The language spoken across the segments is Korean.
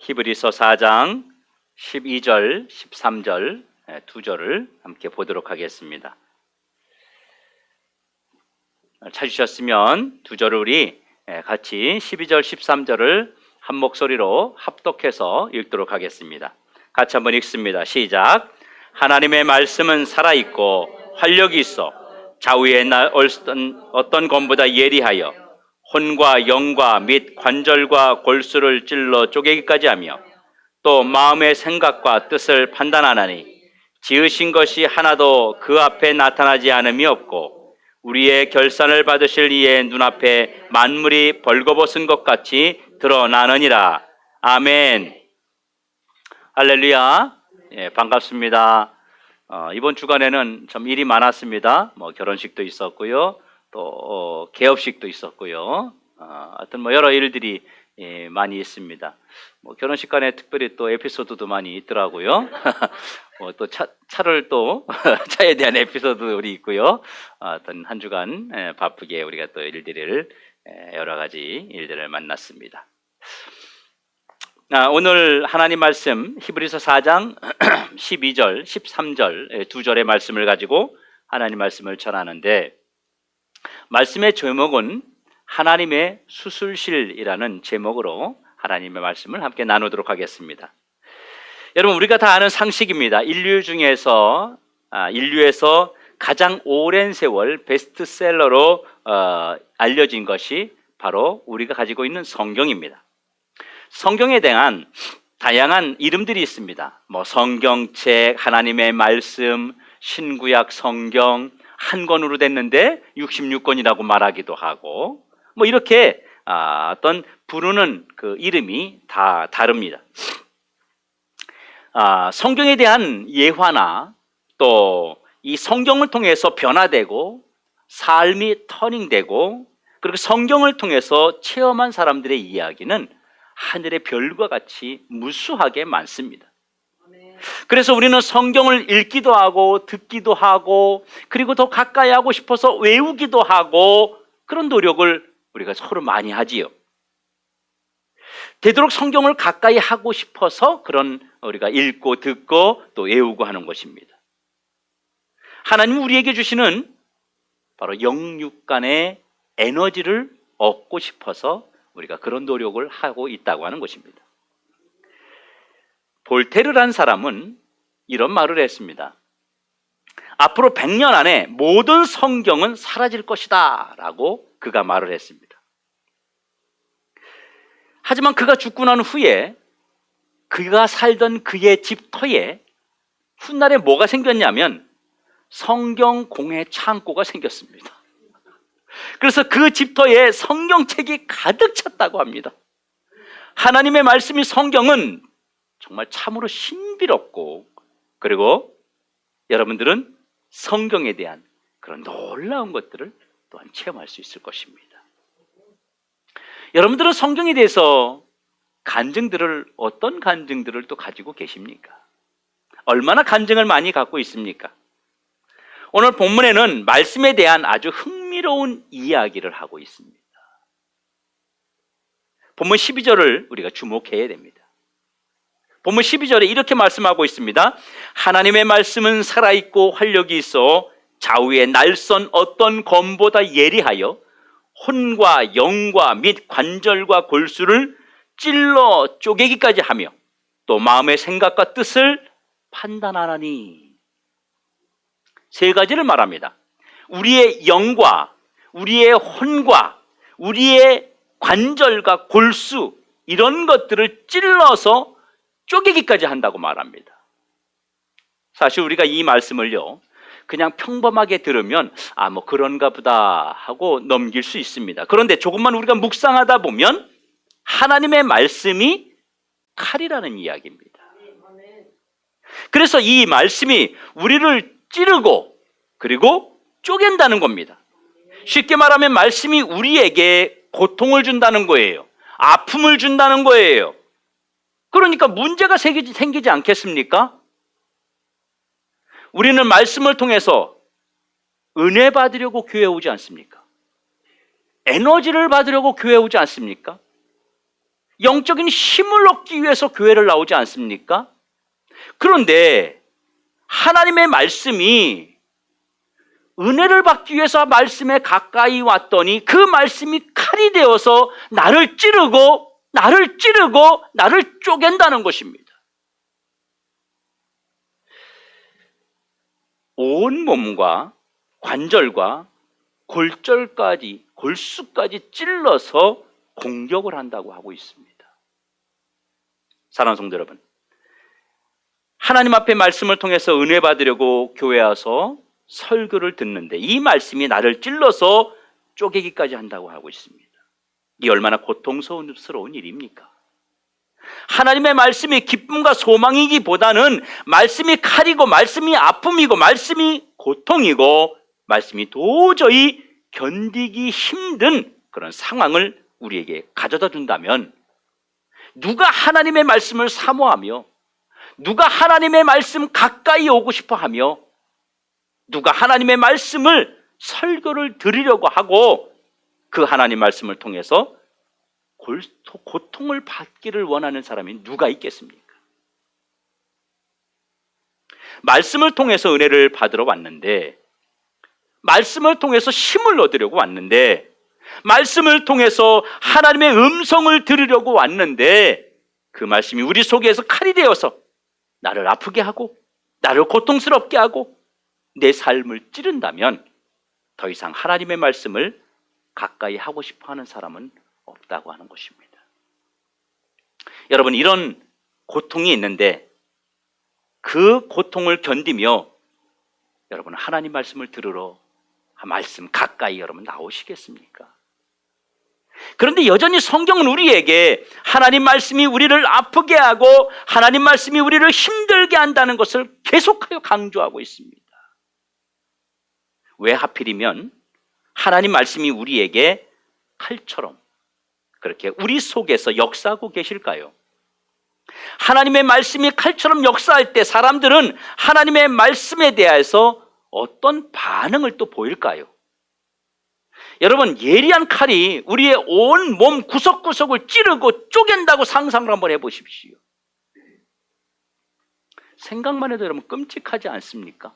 히브리서 4장 12절, 13절 두 절을 함께 보도록 하겠습니다. 찾으셨으면 두 절을 우리 같이 12절, 13절을 한 목소리로 합독해서 읽도록 하겠습니다. 같이 한번 읽습니다. 시작. 하나님의 말씀은 살아있고 활력이 있어 좌우의 날 어떤 검보다 예리하여 혼과 영과 및 관절과 골수를 찔러 쪼개기까지 하며 또 마음의 생각과 뜻을 판단하나니 지으신 것이 하나도 그 앞에 나타나지 않음이 없고 우리의 결산을 받으실 이의 눈앞에 만물이 벌거벗은 것 같이 드러나느니라. 아멘. 할렐루야. 반갑습니다. 이번 주간에는 좀 일이 많았습니다. 결혼식도 있었고요. 또 개업식도 있었고요. 하여튼 여러 일들이 많이 있습니다. 결혼식 간에 특별히 또 에피소드도 많이 있더라고요. 또 차를 또 차에 대한 에피소드들이 있고요. 하여튼 한 주간 바쁘게 우리가 또 여러 가지 일들을 만났습니다. 오늘 하나님 말씀 히브리서 4장 12절, 13절 두 절의 말씀을 가지고 하나님 말씀을 전하는데, 말씀의 제목은 하나님의 수술실이라는 제목으로 하나님의 말씀을 함께 나누도록 하겠습니다. 여러분, 우리가 다 아는 상식입니다. 인류에서 가장 오랜 세월 베스트셀러로 알려진 것이 바로 우리가 가지고 있는 성경입니다. 성경에 대한 다양한 이름들이 있습니다. 성경책, 하나님의 말씀, 신구약 성경, 한 권으로 됐는데 66권이라고 말하기도 하고, 이렇게 어떤 부르는 그 이름이 다 다릅니다. 성경에 대한 예화나 또 이 성경을 통해서 변화되고 삶이 터닝되고, 그리고 성경을 통해서 체험한 사람들의 이야기는 하늘의 별과 같이 무수하게 많습니다. 그래서 우리는 성경을 읽기도 하고 듣기도 하고, 그리고 더 가까이 하고 싶어서 외우기도 하고, 그런 노력을 우리가 서로 많이 하지요. 되도록 성경을 가까이 하고 싶어서 그런 우리가 읽고 듣고 또 외우고 하는 것입니다. 하나님 우리에게 주시는 바로 영육간의 에너지를 얻고 싶어서 우리가 그런 노력을 하고 있다고 하는 것입니다. 볼테르란 사람은 이런 말을 했습니다. 앞으로 100년 안에 모든 성경은 사라질 것이다 라고 그가 말을 했습니다. 하지만 그가 죽고 난 후에 그가 살던 그의 집터에 훗날에 뭐가 생겼냐면 성경 공예 창고가 생겼습니다. 그래서 그 집터에 성경책이 가득 찼다고 합니다. 하나님의 말씀이 성경은 정말 참으로 신비롭고, 그리고 여러분들은 성경에 대한 그런 놀라운 것들을 또한 체험할 수 있을 것입니다. 여러분들은 성경에 대해서 어떤 간증들을 또 가지고 계십니까? 얼마나 간증을 많이 갖고 있습니까? 오늘 본문에는 말씀에 대한 아주 흥미로운 이야기를 하고 있습니다. 본문 12절을 우리가 주목해야 됩니다. 본문 12절에 이렇게 말씀하고 있습니다. 하나님의 말씀은 살아있고 활력이 있어 좌우의 날선 어떤 검보다 예리하여 혼과 영과 및 관절과 골수를 찔러 쪼개기까지 하며 또 마음의 생각과 뜻을 판단하나니. 세 가지를 말합니다. 우리의 영과 우리의 혼과 우리의 관절과 골수, 이런 것들을 찔러서 쪼개기까지 한다고 말합니다. 사실 우리가 이 말씀을요, 그냥 평범하게 들으면 그런가 보다 하고 넘길 수 있습니다. 그런데 조금만 우리가 묵상하다 보면 하나님의 말씀이 칼이라는 이야기입니다. 그래서 이 말씀이 우리를 찌르고 그리고 쪼갠다는 겁니다. 쉽게 말하면 말씀이 우리에게 고통을 준다는 거예요. 아픔을 준다는 거예요. 그러니까 문제가 생기지 않겠습니까? 우리는 말씀을 통해서 은혜 받으려고 교회 오지 않습니까? 에너지를 받으려고 교회 오지 않습니까? 영적인 힘을 얻기 위해서 교회를 나오지 않습니까? 그런데 하나님의 말씀이 은혜를 받기 위해서 말씀에 가까이 왔더니 그 말씀이 칼이 되어서 나를 찌르고 나를 쪼갠다는 것입니다. 온 몸과 관절과 골수까지 찔러서 공격을 한다고 하고 있습니다. 사랑하는 성도 여러분, 하나님 앞에 말씀을 통해서 은혜 받으려고 교회 와서 설교를 듣는데 이 말씀이 나를 찔러서 쪼개기까지 한다고 하고 있습니다. 이 얼마나 고통스러운 일입니까? 하나님의 말씀이 기쁨과 소망이기보다는 말씀이 칼이고 말씀이 아픔이고 말씀이 고통이고 말씀이 도저히 견디기 힘든 그런 상황을 우리에게 가져다 준다면 누가 하나님의 말씀을 사모하며 누가 하나님의 말씀 가까이 오고 싶어 하며 누가 하나님의 말씀을 설교를 드리려고 하고 그 하나님 말씀을 통해서 고통을 받기를 원하는 사람이 누가 있겠습니까? 말씀을 통해서 은혜를 받으러 왔는데, 말씀을 통해서 힘을 얻으려고 왔는데, 말씀을 통해서 하나님의 음성을 들으려고 왔는데 그 말씀이 우리 속에서 칼이 되어서 나를 아프게 하고 나를 고통스럽게 하고 내 삶을 찌른다면 더 이상 하나님의 말씀을 가까이 하고 싶어 하는 사람은 없다고 하는 것입니다. 여러분, 이런 고통이 있는데 그 고통을 견디며 여러분 하나님 말씀을 들으러 말씀 가까이 여러분 나오시겠습니까? 그런데 여전히 성경은 우리에게 하나님 말씀이 우리를 아프게 하고 하나님 말씀이 우리를 힘들게 한다는 것을 계속하여 강조하고 있습니다. 왜 하필이면 하나님 말씀이 우리에게 칼처럼 그렇게 우리 속에서 역사하고 계실까요? 하나님의 말씀이 칼처럼 역사할 때 사람들은 하나님의 말씀에 대해서 어떤 반응을 또 보일까요? 여러분, 예리한 칼이 우리의 온 몸 구석구석을 찌르고 쪼갠다고 상상을 한번 해보십시오. 생각만 해도 여러분 끔찍하지 않습니까?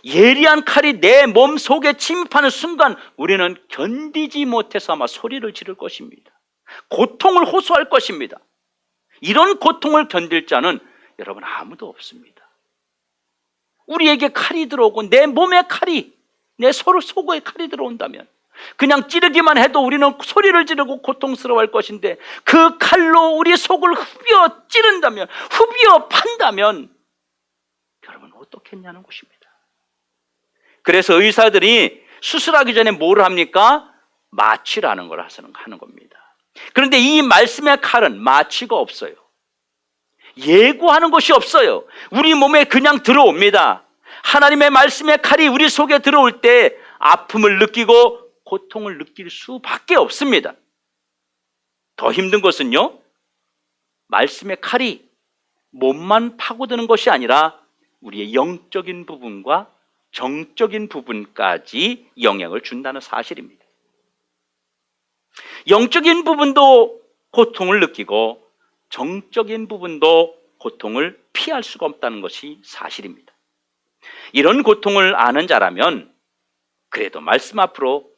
예리한 칼이 내 몸 속에 침입하는 순간 우리는 견디지 못해서 아마 소리를 지를 것입니다. 고통을 호소할 것입니다. 이런 고통을 견딜 자는 여러분 아무도 없습니다. 우리에게 칼이 들어오고 내 몸에 칼이, 내 서로 속에 칼이 들어온다면 그냥 찌르기만 해도 우리는 소리를 지르고 고통스러워할 것인데 그 칼로 우리 속을 후벼 찌른다면, 후벼 판다면 여러분 어떻겠냐는 것입니다. 그래서 의사들이 수술하기 전에 뭘 합니까? 마취라는 걸 하는 겁니다. 그런데 이 말씀의 칼은 마취가 없어요. 예고하는 것이 없어요. 우리 몸에 그냥 들어옵니다. 하나님의 말씀의 칼이 우리 속에 들어올 때 아픔을 느끼고 고통을 느낄 수밖에 없습니다. 더 힘든 것은요, 말씀의 칼이 몸만 파고드는 것이 아니라 우리의 영적인 부분과 정적인 부분까지 영향을 준다는 사실입니다. 영적인 부분도 고통을 느끼고 정적인 부분도 고통을 피할 수가 없다는 것이 사실입니다. 이런 고통을 아는 자라면 그래도 말씀 앞으로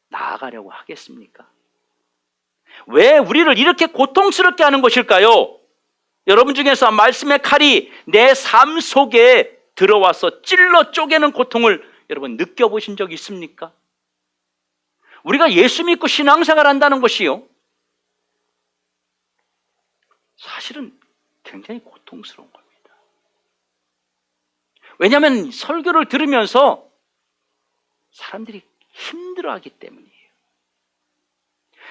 나아가려고 하겠습니까? 왜 우리를 이렇게 고통스럽게 하는 것일까요? 여러분 중에서 말씀의 칼이 내 삶 속에 들어와서 찔러 쪼개는 고통을 여러분 느껴보신 적 있습니까? 우리가 예수 믿고 신앙생활 한다는 것이요, 사실은 굉장히 고통스러운 겁니다. 왜냐하면 설교를 들으면서 사람들이 힘들어하기 때문이에요.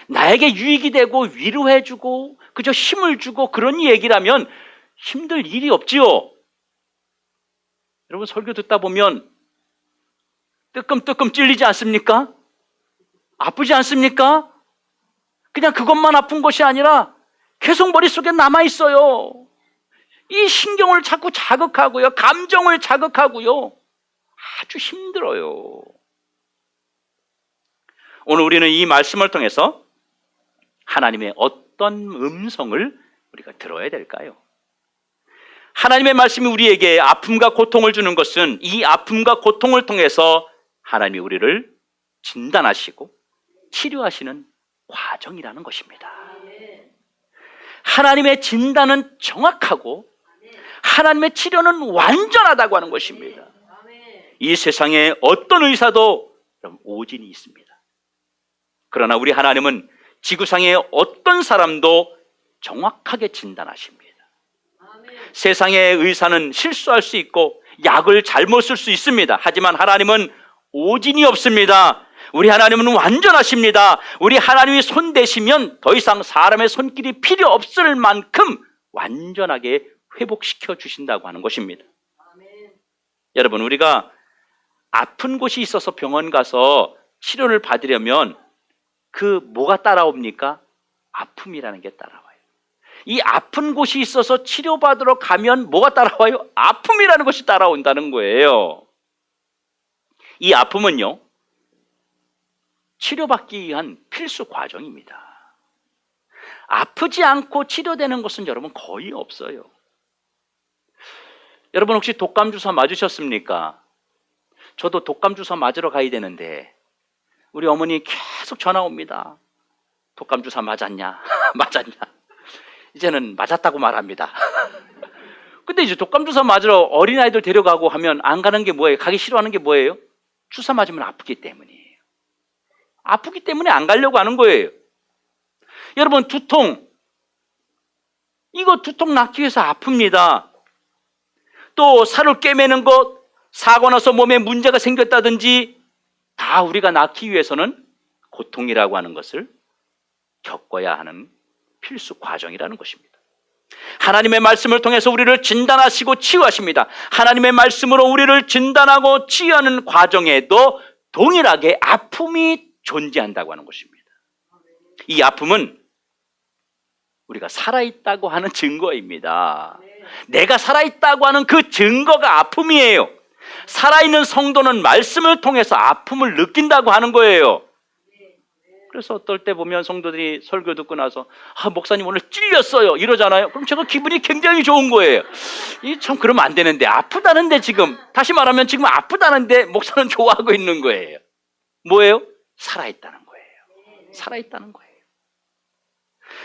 나에게 유익이 되고 위로해주고 그저 힘을 주고 그런 얘기라면 힘들 일이 없지요. 여러분 설교 듣다 보면 뜨끔뜨끔 찔리지 않습니까? 아프지 않습니까? 그냥 그것만 아픈 것이 아니라 계속 머릿속에 남아있어요. 이 신경을 자꾸 자극하고요, 감정을 자극하고요, 아주 힘들어요. 오늘 우리는 이 말씀을 통해서 하나님의 어떤 음성을 우리가 들어야 될까요? 하나님의 말씀이 우리에게 아픔과 고통을 주는 것은 이 아픔과 고통을 통해서 하나님이 우리를 진단하시고 치료하시는 과정이라는 것입니다. 하나님의 진단은 정확하고 하나님의 치료는 완전하다고 하는 것입니다. 이 세상에 어떤 의사도 오진이 있습니다. 그러나 우리 하나님은 지구상의 어떤 사람도 정확하게 진단하십니다. 세상의 의사는 실수할 수 있고 약을 잘못 쓸 수 있습니다. 하지만 하나님은 오진이 없습니다. 우리 하나님은 완전하십니다. 우리 하나님이 손 대시면 더 이상 사람의 손길이 필요 없을 만큼 완전하게 회복시켜 주신다고 하는 것입니다. 여러분, 우리가 아픈 곳이 있어서 병원 가서 치료를 받으려면 그 뭐가 따라옵니까? 아픔이라는 게 따라와요. 이 아픈 곳이 있어서 치료받으러 가면 뭐가 따라와요? 아픔이라는 것이 따라온다는 거예요. 이 아픔은요, 치료받기 위한 필수 과정입니다. 아프지 않고 치료되는 것은 여러분 거의 없어요. 여러분 혹시 독감 주사 맞으셨습니까? 저도 독감 주사 맞으러 가야 되는데 우리 어머니 계속 전화 옵니다. 독감 주사 맞았냐? 맞았냐? 이제는 맞았다고 말합니다. 근데 이제 독감 주사 맞으러 어린아이들 데려가고 하면 안 가는 게 뭐예요? 가기 싫어하는 게 뭐예요? 주사 맞으면 아프기 때문이에요. 아프기 때문에 안 가려고 하는 거예요. 여러분, 두통, 이거 두통 낫기 위해서 아픕니다. 또 살을 꿰매는 것, 사고 나서 몸에 문제가 생겼다든지 다 우리가 낫기 위해서는 고통이라고 하는 것을 겪어야 하는 필수 과정이라는 것입니다. 하나님의 말씀을 통해서 우리를 진단하시고 치유하십니다. 하나님의 말씀으로 우리를 진단하고 치유하는 과정에도 동일하게 아픔이 존재한다고 하는 것입니다. 이 아픔은 우리가 살아있다고 하는 증거입니다. 내가 살아있다고 하는 그 증거가 아픔이에요. 살아있는 성도는 말씀을 통해서 아픔을 느낀다고 하는 거예요. 그래서 어떨 때 보면 성도들이 설교 듣고 나서 목사님 오늘 찔렸어요 이러잖아요. 그럼 제가 기분이 굉장히 좋은 거예요. 참 그러면 안 되는데, 아프다는데, 지금 다시 말하면 지금 아프다는데 목사는 좋아하고 있는 거예요. 뭐예요? 살아있다는 거예요. 살아있다는 거예요.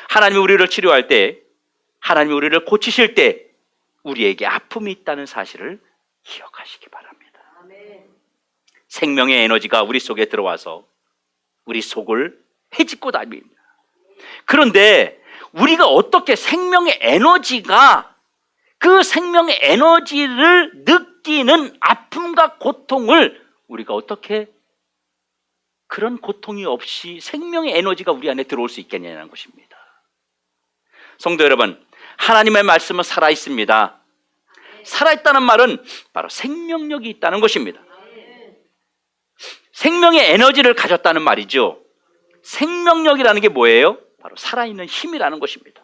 하나님이 우리를 치료할 때, 하나님이 우리를 고치실 때 우리에게 아픔이 있다는 사실을 기억하시기 바랍니다. 생명의 에너지가 우리 속에 들어와서 우리 속을 헤집고 다닙니다. 그런데 우리가 어떻게 생명의 에너지가, 그 생명의 에너지를 느끼는 아픔과 고통을 우리가 어떻게, 그런 고통이 없이 생명의 에너지가 우리 안에 들어올 수 있겠냐는 것입니다. 성도 여러분, 하나님의 말씀은 살아있습니다. 살아있다는 말은 바로 생명력이 있다는 것입니다. 생명의 에너지를 가졌다는 말이죠. 생명력이라는 게 뭐예요? 바로 살아있는 힘이라는 것입니다.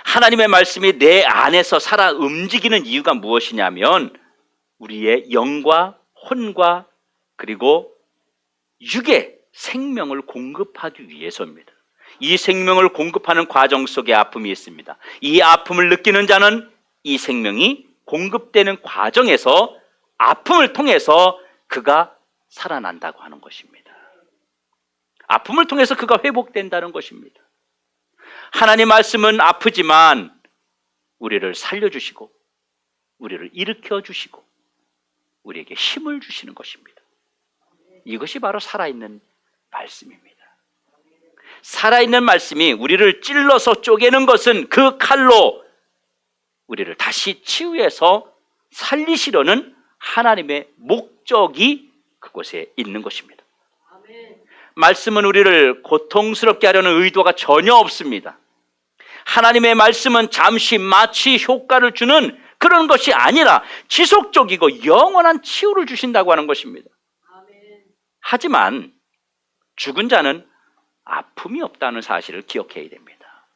하나님의 말씀이 내 안에서 살아 움직이는 이유가 무엇이냐면 우리의 영과 혼과 그리고 육의 생명을 공급하기 위해서입니다. 이 생명을 공급하는 과정 속에 아픔이 있습니다. 이 아픔을 느끼는 자는 이 생명이 공급되는 과정에서 아픔을 통해서 그가 살아난다고 하는 것입니다. 아픔을 통해서 그가 회복된다는 것입니다. 하나님 말씀은 아프지만 우리를 살려주시고 우리를 일으켜 주시고 우리에게 힘을 주시는 것입니다. 이것이 바로 살아있는 말씀입니다. 살아있는 말씀이 우리를 찔러서 쪼개는 것은 그 칼로 우리를 다시 치유해서 살리시려는 하나님의 목적이 그곳에 있는 것입니다. 말씀은 우리를 고통스럽게 하려는 의도가 전혀 없습니다. 하나님의 말씀은 잠시 마치 효과를 주는 그런 것이 아니라 지속적이고 영원한 치유를 주신다고 하는 것입니다. 하지만 죽은 자는 아픔이 없다는 사실을 기억해야 됩니다.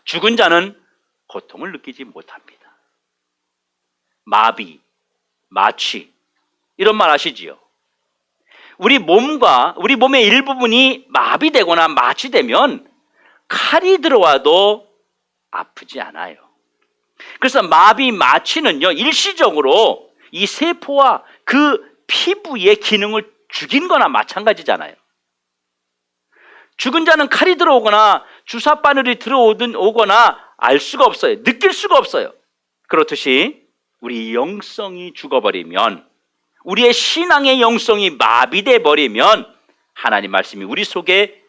죽은 자는 고통을 느끼지 못합니다. 마비, 마취, 이런 말 아시지요? 우리 몸의 일부분이 마비되거나 마취되면 칼이 들어와도 아프지 않아요. 그래서 마비, 마취는요, 일시적으로 이 세포와 그 피부의 기능을 죽인 거나 마찬가지잖아요. 죽은 자는 칼이 들어오거나 주사바늘이 오거나 알 수가 없어요. 느낄 수가 없어요. 그렇듯이 우리 영성이 죽어버리면, 우리의 신앙의 영성이 마비돼 버리면 하나님 말씀이 우리 속에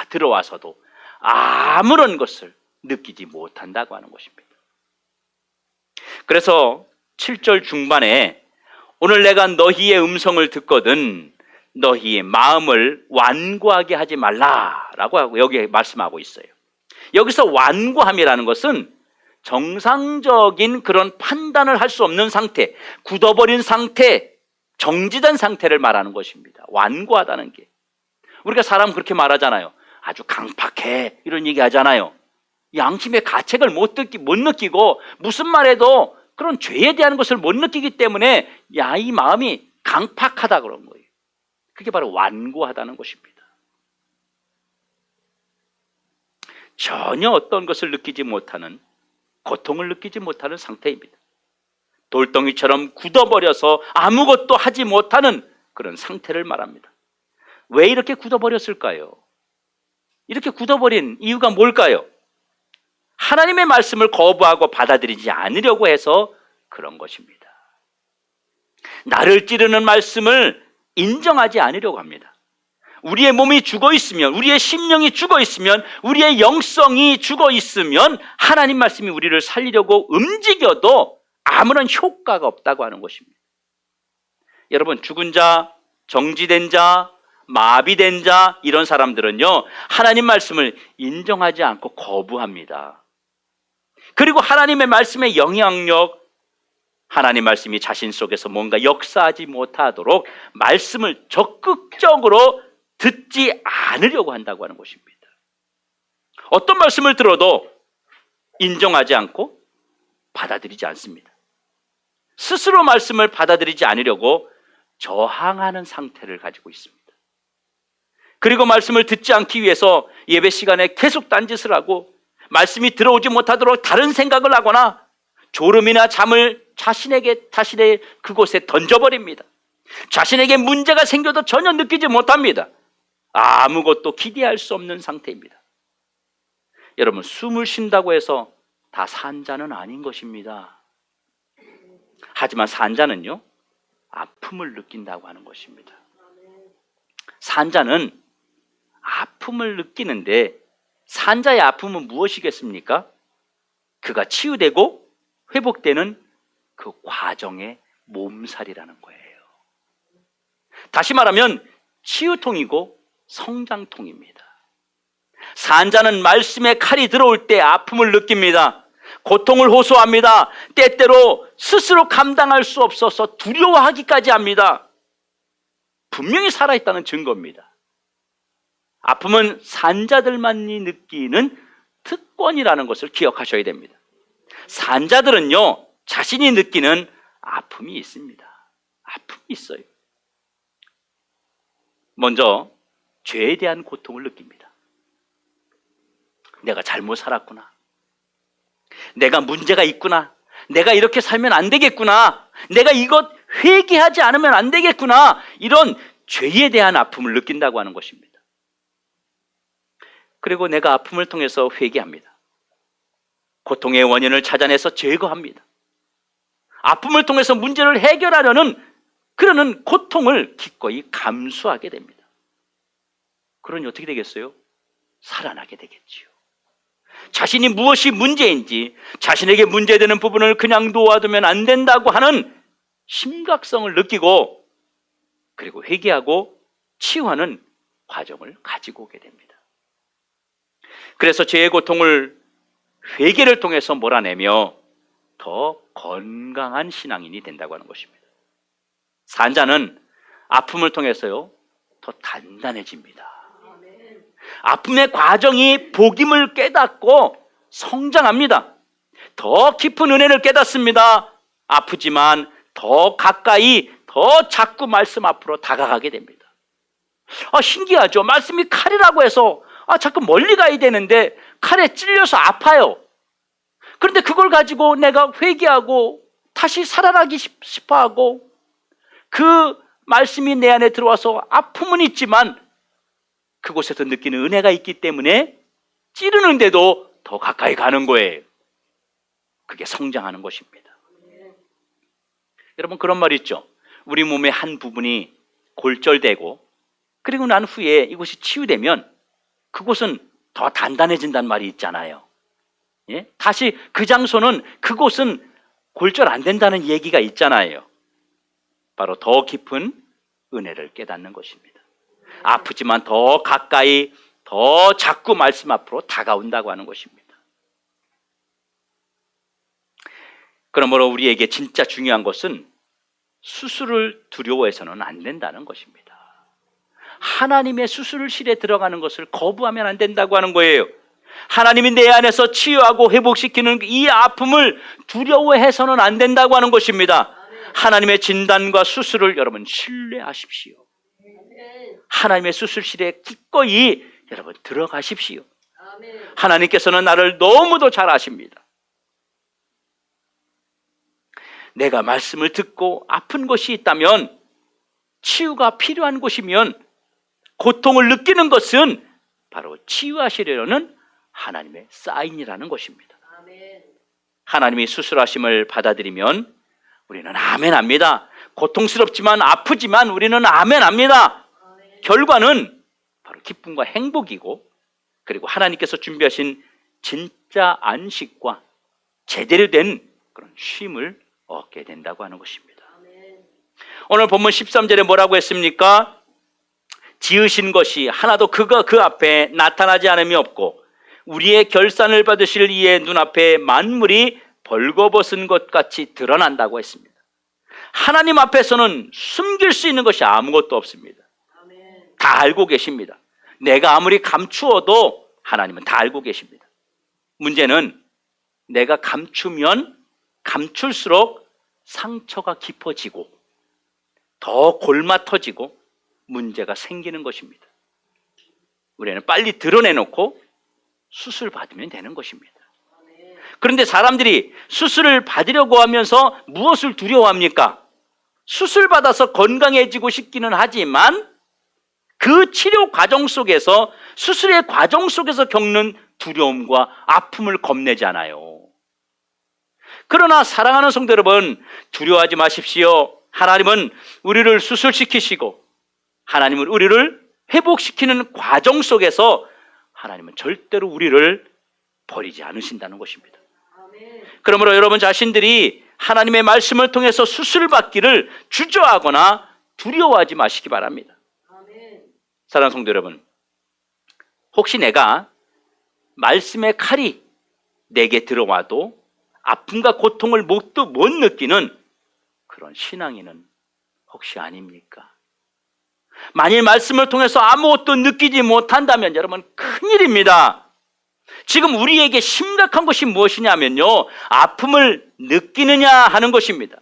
들어와서도 아무런 것을 느끼지 못한다고 하는 것입니다. 그래서 7절 중반에 오늘 내가 너희의 음성을 듣거든 너희의 마음을 완고하게 하지 말라라고 하고 여기 말씀하고 있어요. 여기서 완고함이라는 것은 정상적인 그런 판단을 할 수 없는 상태, 굳어버린 상태, 정지된 상태를 말하는 것입니다. 완고하다는 게. 우리가 사람 그렇게 말하잖아요. 아주 강팍해 이런 얘기 하잖아요. 양심의 가책을 못 느끼고 무슨 말해도 그런 죄에 대한 것을 못 느끼기 때문에 이 마음이 강팍하다 그런 거예요. 그게 바로 완고하다는 것입니다. 전혀 어떤 것을 느끼지 못하는, 고통을 느끼지 못하는 상태입니다. 돌덩이처럼 굳어버려서 아무것도 하지 못하는 그런 상태를 말합니다. 왜 이렇게 굳어버렸을까요? 이렇게 굳어버린 이유가 뭘까요? 하나님의 말씀을 거부하고 받아들이지 않으려고 해서 그런 것입니다. 나를 찌르는 말씀을 인정하지 않으려고 합니다. 우리의 몸이 죽어 있으면, 우리의 심령이 죽어 있으면, 우리의 영성이 죽어 있으면 하나님 말씀이 우리를 살리려고 움직여도 아무런 효과가 없다고 하는 것입니다. 여러분, 죽은 자, 정지된 자, 마비된 자, 이런 사람들은요, 하나님 말씀을 인정하지 않고 거부합니다. 그리고 하나님의 말씀의 영향력, 하나님 말씀이 자신 속에서 뭔가 역사하지 못하도록 말씀을 적극적으로 듣지 않으려고 한다고 하는 것입니다. 어떤 말씀을 들어도 인정하지 않고 받아들이지 않습니다. 스스로 말씀을 받아들이지 않으려고 저항하는 상태를 가지고 있습니다. 그리고 말씀을 듣지 않기 위해서 예배 시간에 계속 딴짓을 하고 말씀이 들어오지 못하도록 다른 생각을 하거나 졸음이나 잠을 자신의 그곳에 던져버립니다. 자신에게 문제가 생겨도 전혀 느끼지 못합니다. 아무것도 기대할 수 없는 상태입니다. 여러분, 숨을 쉰다고 해서 다 산자는 아닌 것입니다. 하지만 산자는요, 아픔을 느낀다고 하는 것입니다. 산자는 아픔을 느끼는데 산자의 아픔은 무엇이겠습니까? 그가 치유되고 회복되는 그 과정의 몸살이라는 거예요. 다시 말하면 치유통이고 성장통입니다. 산자는 말씀의 칼이 들어올 때 아픔을 느낍니다. 고통을 호소합니다. 때때로 스스로 감당할 수 없어서 두려워하기까지 합니다. 분명히 살아있다는 증거입니다. 아픔은 산자들만이 느끼는 특권이라는 것을 기억하셔야 됩니다. 산자들은요, 자신이 느끼는 아픔이 있습니다. 아픔이 있어요. 먼저 죄에 대한 고통을 느낍니다. 내가 잘못 살았구나. 내가 문제가 있구나. 내가 이렇게 살면 안 되겠구나. 내가 이것 회개하지 않으면 안 되겠구나. 이런 죄에 대한 아픔을 느낀다고 하는 것입니다. 그리고 내가 아픔을 통해서 회개합니다. 고통의 원인을 찾아내서 제거합니다. 아픔을 통해서 문제를 해결하려는 그러는 고통을 기꺼이 감수하게 됩니다. 그러니 어떻게 되겠어요? 살아나게 되겠지요. 자신이 무엇이 문제인지, 자신에게 문제되는 부분을 그냥 놓아두면 안 된다고 하는 심각성을 느끼고, 그리고 회개하고 치유하는 과정을 가지고 오게 됩니다. 그래서 죄의 고통을 회개를 통해서 몰아내며 더 건강한 신앙인이 된다고 하는 것입니다. 산자는 아픔을 통해서요, 더 단단해집니다. 아픔의 과정이 복임을 깨닫고 성장합니다. 더 깊은 은혜를 깨닫습니다. 아프지만 더 가까이, 더 자꾸 말씀 앞으로 다가가게 됩니다. 신기하죠? 말씀이 칼이라고 해서 자꾸 멀리 가야 되는데 칼에 찔려서 아파요. 그런데 그걸 가지고 내가 회개하고 다시 살아나기 싶어하고 그 말씀이 내 안에 들어와서 아픔은 있지만 그곳에서 느끼는 은혜가 있기 때문에 찌르는데도 더 가까이 가는 거예요. 그게 성장하는 것입니다. 여러분, 그런 말 있죠. 우리 몸의 한 부분이 골절되고 그리고 난 후에 이곳이 치유되면 그곳은 더 단단해진다는 말이 있잖아요. 예? 다시 그 장소는, 그곳은 골절 안 된다는 얘기가 있잖아요. 바로 더 깊은 은혜를 깨닫는 것입니다. 아프지만 더 가까이, 더 자꾸 말씀 앞으로 다가온다고 하는 것입니다. 그러므로 우리에게 진짜 중요한 것은 수술을 두려워해서는 안 된다는 것입니다. 하나님의 수술실에 들어가는 것을 거부하면 안 된다고 하는 거예요. 하나님이 내 안에서 치유하고 회복시키는 이 아픔을 두려워해서는 안 된다고 하는 것입니다. 하나님의 진단과 수술을 여러분 신뢰하십시오. 하나님의 수술실에 기꺼이 여러분 들어가십시오. 하나님께서는 나를 너무도 잘 아십니다. 내가 말씀을 듣고 아픈 것이 있다면, 치유가 필요한 곳이면, 고통을 느끼는 것은 바로 치유하시려는 하나님의 사인이라는 것입니다. 하나님이 수술하심을 받아들이면 우리는 아멘합니다. 고통스럽지만 아프지만 우리는 아멘합니다. 결과는 바로 기쁨과 행복이고, 그리고 하나님께서 준비하신 진짜 안식과 제대로 된 그런 쉼을 얻게 된다고 하는 것입니다. 오늘 본문 13절에 뭐라고 했습니까? 지으신 것이 하나도 그 앞에 나타나지 않음이 없고 우리의 결산을 받으실 이의 눈앞에 만물이 벌거벗은 것 같이 드러난다고 했습니다. 하나님 앞에서는 숨길 수 있는 것이 아무것도 없습니다. 다 알고 계십니다. 내가 아무리 감추어도 하나님은 다 알고 계십니다. 문제는 내가 감추면 감출수록 상처가 깊어지고 더 골마 터지고 문제가 생기는 것입니다. 우리는 빨리 드러내놓고 수술 받으면 되는 것입니다. 그런데 사람들이 수술을 받으려고 하면서 무엇을 두려워합니까? 수술 받아서 건강해지고 싶기는 하지만 그 치료 과정 속에서, 수술의 과정 속에서 겪는 두려움과 아픔을 겁내잖아요. 그러나 사랑하는 성도 여러분, 두려워하지 마십시오. 하나님은 우리를 수술시키시고 하나님은 우리를 회복시키는 과정 속에서 하나님은 절대로 우리를 버리지 않으신다는 것입니다. 그러므로 여러분 자신들이 하나님의 말씀을 통해서 수술받기를 주저하거나 두려워하지 마시기 바랍니다. 사랑하는 성도 여러분, 혹시 내가 말씀의 칼이 내게 들어와도 아픔과 고통을 못 느끼는 그런 신앙인은 혹시 아닙니까? 만일 말씀을 통해서 아무것도 느끼지 못한다면 여러분 큰일입니다. 지금 우리에게 심각한 것이 무엇이냐면요, 아픔을 느끼느냐 하는 것입니다.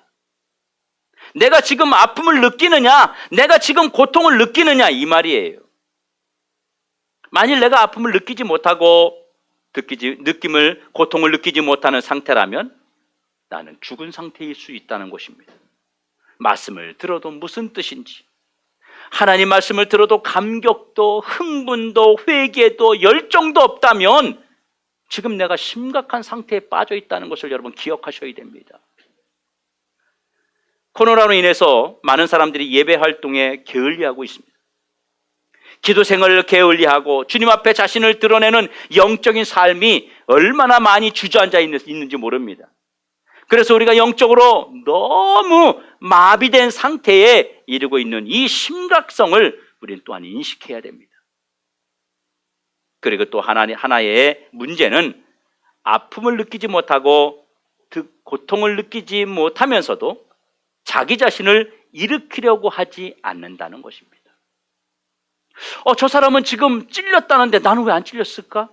내가 지금 아픔을 느끼느냐, 내가 지금 고통을 느끼느냐, 이 말이에요. 만일 내가 아픔을 느끼지 못하고 고통을 느끼지 못하는 상태라면 나는 죽은 상태일 수 있다는 것입니다. 말씀을 들어도 무슨 뜻인지, 하나님 말씀을 들어도 감격도 흥분도 회개도 열정도 없다면 지금 내가 심각한 상태에 빠져 있다는 것을 여러분 기억하셔야 됩니다. 코로나로 인해서 많은 사람들이 예배 활동에 게을리하고 있습니다. 기도 생활을 게을리하고 주님 앞에 자신을 드러내는 영적인 삶이 얼마나 많이 주저앉아 있는지 모릅니다. 그래서 우리가 영적으로 너무 마비된 상태에 이르고 있는 이 심각성을 우리는 또한 인식해야 됩니다. 그리고 또 하나의 문제는 아픔을 느끼지 못하고 고통을 느끼지 못하면서도 자기 자신을 일으키려고 하지 않는다는 것입니다. 저 사람은 지금 찔렸다는데 나는 왜 안 찔렸을까?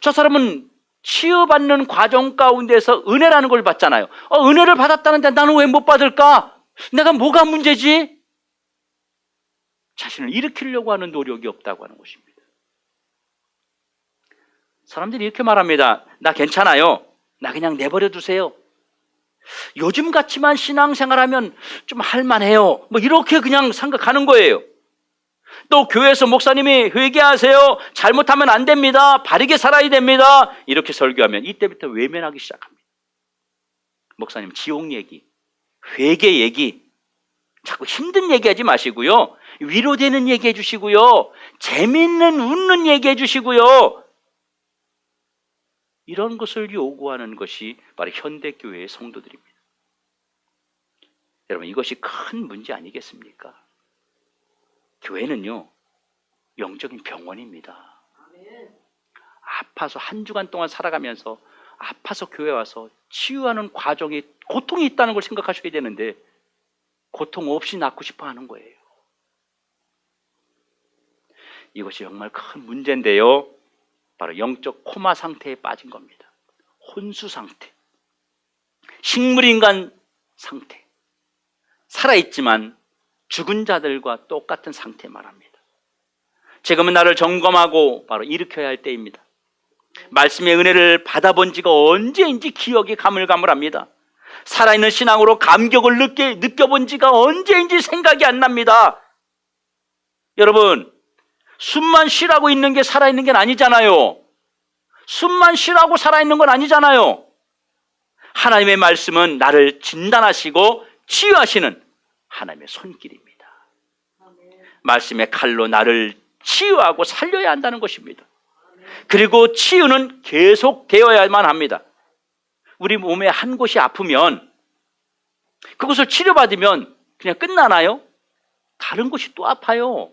저 사람은 치유받는 과정 가운데서 은혜라는 걸 받잖아요. 은혜를 받았다는데 나는 왜 못 받을까? 내가 뭐가 문제지? 자신을 일으키려고 하는 노력이 없다고 하는 것입니다. 사람들이 이렇게 말합니다. 나 괜찮아요. 나 그냥 내버려 두세요. 요즘 같지만 신앙생활하면 좀 할만해요. 뭐 이렇게 그냥 생각하는 거예요. 또 교회에서 목사님이 회개하세요. 잘못하면 안 됩니다. 바르게 살아야 됩니다. 이렇게 설교하면 이때부터 외면하기 시작합니다. 목사님 지옥 얘기, 회개 얘기, 자꾸 힘든 얘기하지 마시고요. 위로되는 얘기해 주시고요. 재미있는 웃는 얘기해 주시고요. 이런 것을 요구하는 것이 바로 현대교회의 성도들입니다. 여러분, 이것이 큰 문제 아니겠습니까? 교회는요, 영적인 병원입니다. 아파서 한 주간 동안 살아가면서 아파서 교회 와서 치유하는 과정이 고통이 있다는 걸 생각하셔야 되는데 고통 없이 낫고 싶어 하는 거예요. 이것이 정말 큰 문제인데요. 바로 영적 코마 상태에 빠진 겁니다. 혼수 상태, 식물인간 상태, 살아있지만 죽은 자들과 똑같은 상태 말합니다. 지금은 나를 점검하고 바로 일으켜야 할 때입니다. 말씀의 은혜를 받아본 지가 언제인지 기억이 가물가물합니다. 살아있는 신앙으로 감격을 느껴본 지가 언제인지 생각이 안 납니다. 여러분, 숨만 쉬라고 있는 게 살아있는 게 아니잖아요. 숨만 쉬라고 살아있는 건 아니잖아요. 하나님의 말씀은 나를 진단하시고 치유하시는 하나님의 손길입니다. 말씀의 칼로 나를 치유하고 살려야 한다는 것입니다. 그리고 치유는 계속되어야만 합니다. 우리 몸에 한 곳이 아프면 그것을 치료받으면 그냥 끝나나요? 다른 곳이 또 아파요.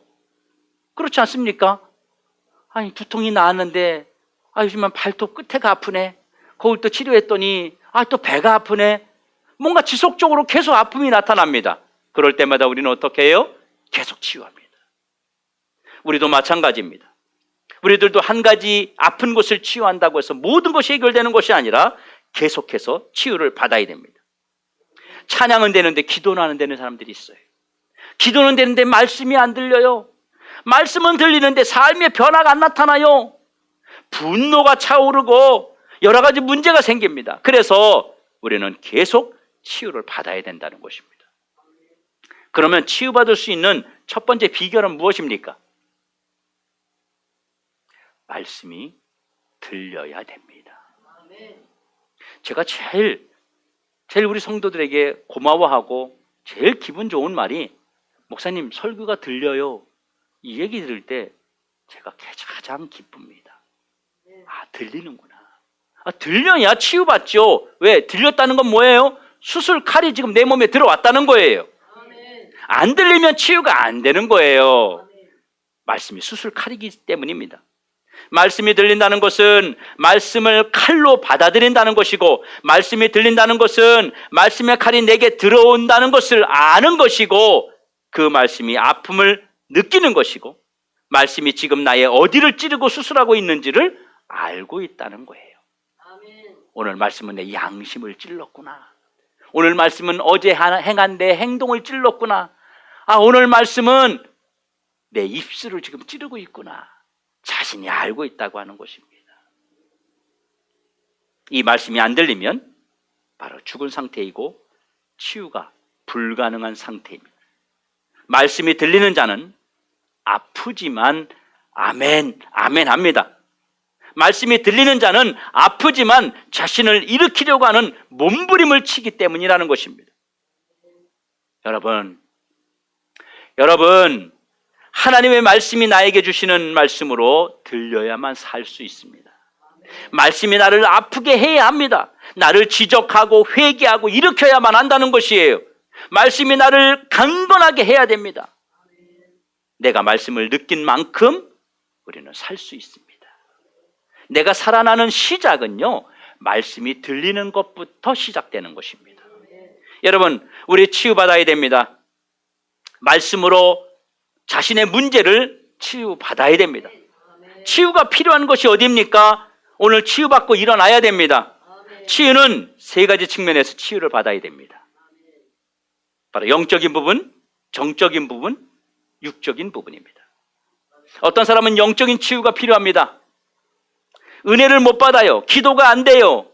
그렇지 않습니까? 아니, 두통이 나았는데 요즘은 발톱 끝에가 아프네. 거울 또 치료했더니 또 배가 아프네. 뭔가 지속적으로 계속 아픔이 나타납니다. 그럴 때마다 우리는 어떻게 해요? 계속 치유합니다. 우리도 마찬가지입니다. 우리들도 한 가지 아픈 곳을 치유한다고 해서 모든 것이 해결되는 것이 아니라 계속해서 치유를 받아야 됩니다. 찬양은 되는데 기도는 안 되는 사람들이 있어요. 기도는 되는데 말씀이 안 들려요. 말씀은 들리는데 삶의 변화가 안 나타나요. 분노가 차오르고 여러 가지 문제가 생깁니다. 그래서 우리는 계속 치유를 받아야 된다는 것입니다. 그러면 치유받을 수 있는 첫 번째 비결은 무엇입니까? 말씀이 들려야 됩니다. 제가 제일 우리 성도들에게 고마워하고 제일 기분 좋은 말이 목사님 설교가 들려요. 이 얘기 들을 때 제가 가장 기쁩니다. 들리는구나. 들려야 치유받죠. 왜? 들렸다는 건 뭐예요? 수술 칼이 지금 내 몸에 들어왔다는 거예요. 안 들리면 치유가 안 되는 거예요. 말씀이 수술 칼이기 때문입니다. 말씀이 들린다는 것은 말씀을 칼로 받아들인다는 것이고, 말씀이 들린다는 것은 말씀의 칼이 내게 들어온다는 것을 아는 것이고, 그 말씀이 아픔을 느끼는 것이고, 말씀이 지금 나의 어디를 찌르고 수술하고 있는지를 알고 있다는 거예요. 오늘 말씀은 내 양심을 찔렀구나. 오늘 말씀은 어제 행한 내 행동을 찔렀구나. 오늘 말씀은 내 입술을 지금 찌르고 있구나. 자신이 알고 있다고 하는 것입니다. 이 말씀이 안 들리면 바로 죽은 상태이고 치유가 불가능한 상태입니다. 말씀이 들리는 자는 아프지만 아멘, 아멘 합니다. 말씀이 들리는 자는 아프지만 자신을 일으키려고 하는 몸부림을 치기 때문이라는 것입니다. 여러분, 하나님의 말씀이 나에게 주시는 말씀으로 들려야만 살 수 있습니다. 말씀이 나를 아프게 해야 합니다. 나를 지적하고 회개하고 일으켜야만 한다는 것이에요. 말씀이 나를 강건하게 해야 됩니다. 내가 말씀을 느낀 만큼 우리는 살 수 있습니다. 내가 살아나는 시작은요, 말씀이 들리는 것부터 시작되는 것입니다. 여러분, 우리 치유받아야 됩니다. 말씀으로 자신의 문제를 치유받아야 됩니다. 치유가 필요한 것이 어디입니까? 오늘 치유받고 일어나야 됩니다. 치유는 세 가지 측면에서 치유를 받아야 됩니다. 바로 영적인 부분, 정적인 부분, 육적인 부분입니다. 어떤 사람은 영적인 치유가 필요합니다. 은혜를 못 받아요. 기도가 안 돼요.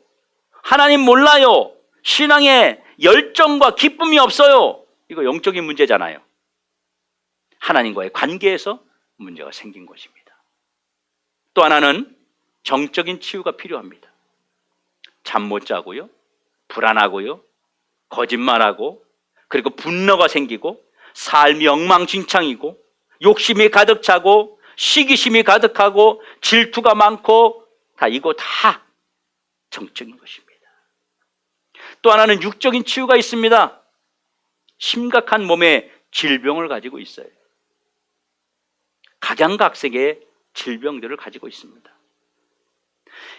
하나님 몰라요. 신앙에 열정과 기쁨이 없어요. 이거 영적인 문제잖아요. 하나님과의 관계에서 문제가 생긴 것입니다. 또 하나는 정적인 치유가 필요합니다. 잠 못 자고요. 불안하고요. 거짓말하고, 그리고 분노가 생기고, 삶이 엉망진창이고, 욕심이 가득 차고, 시기심이 가득하고, 질투가 많고, 이거 다 정적인 것입니다. 또 하나는 육적인 치유가 있습니다. 심각한 몸의 질병을 가지고 있어요. 각양각색의 질병들을 가지고 있습니다.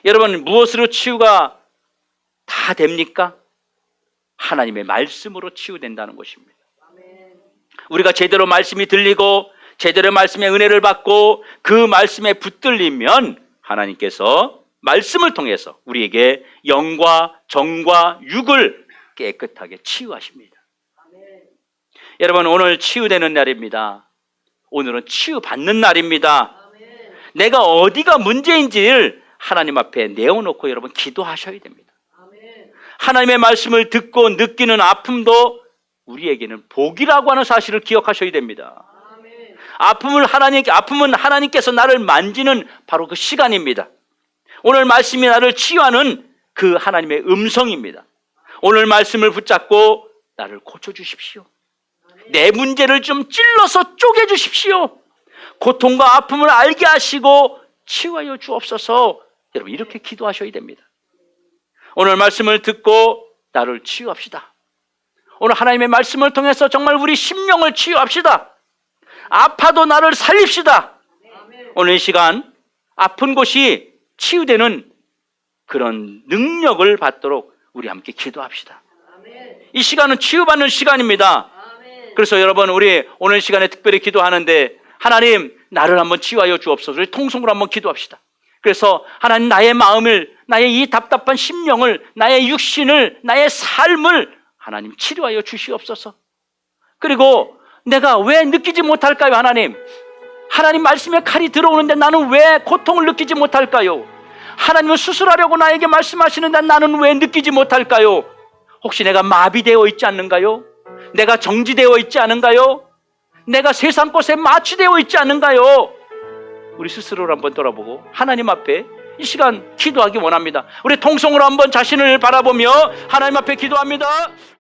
여러분, 무엇으로 치유가 다 됩니까? 하나님의 말씀으로 치유된다는 것입니다. 우리가 제대로 말씀이 들리고 제대로 말씀의 은혜를 받고 그 말씀에 붙들리면 하나님께서 말씀을 통해서 우리에게 영과 정과 육을 깨끗하게 치유하십니다. 여러분, 오늘 치유되는 날입니다. 오늘은 치유받는 날입니다. 내가 어디가 문제인지를 하나님 앞에 내어놓고 여러분 기도하셔야 됩니다. 하나님의 말씀을 듣고 느끼는 아픔도 우리에게는 복이라고 하는 사실을 기억하셔야 됩니다. 아픔은 하나님께서 나를 만지는 바로 그 시간입니다. 오늘 말씀이 나를 치유하는 그 하나님의 음성입니다. 오늘 말씀을 붙잡고 나를 고쳐주십시오. 내 문제를 좀 찔러서 쪼개주십시오. 고통과 아픔을 알게 하시고 치유하여 주옵소서. 여러분, 이렇게 기도하셔야 됩니다. 오늘 말씀을 듣고 나를 치유합시다. 오늘 하나님의 말씀을 통해서 정말 우리 심령을 치유합시다. 아파도 나를 살립시다. 오늘 이 시간 아픈 곳이 치유되는 그런 능력을 받도록 우리 함께 기도합시다. 이 시간은 치유받는 시간입니다. 그래서 여러분, 우리 오늘 시간에 특별히 기도하는데 하나님, 나를 한번 치유하여 주옵소서. 우리 통성으로 한번 기도합시다. 그래서 하나님, 나의 마음을, 나의 이 답답한 심령을, 나의 육신을, 나의 삶을 하나님 치료하여 주시옵소서. 그리고 내가 왜 느끼지 못할까요? 하나님 말씀의 칼이 들어오는데 나는 왜 고통을 느끼지 못할까요? 하나님은 수술하려고 나에게 말씀하시는데 나는 왜 느끼지 못할까요? 혹시 내가 마비되어 있지 않는가요? 내가 정지되어 있지 않은가요? 내가 세상 것에 마취되어 있지 않은가요? 우리 스스로를 한번 돌아보고 하나님 앞에 이 시간 기도하기 원합니다. 우리 통성으로 한번 자신을 바라보며 하나님 앞에 기도합니다.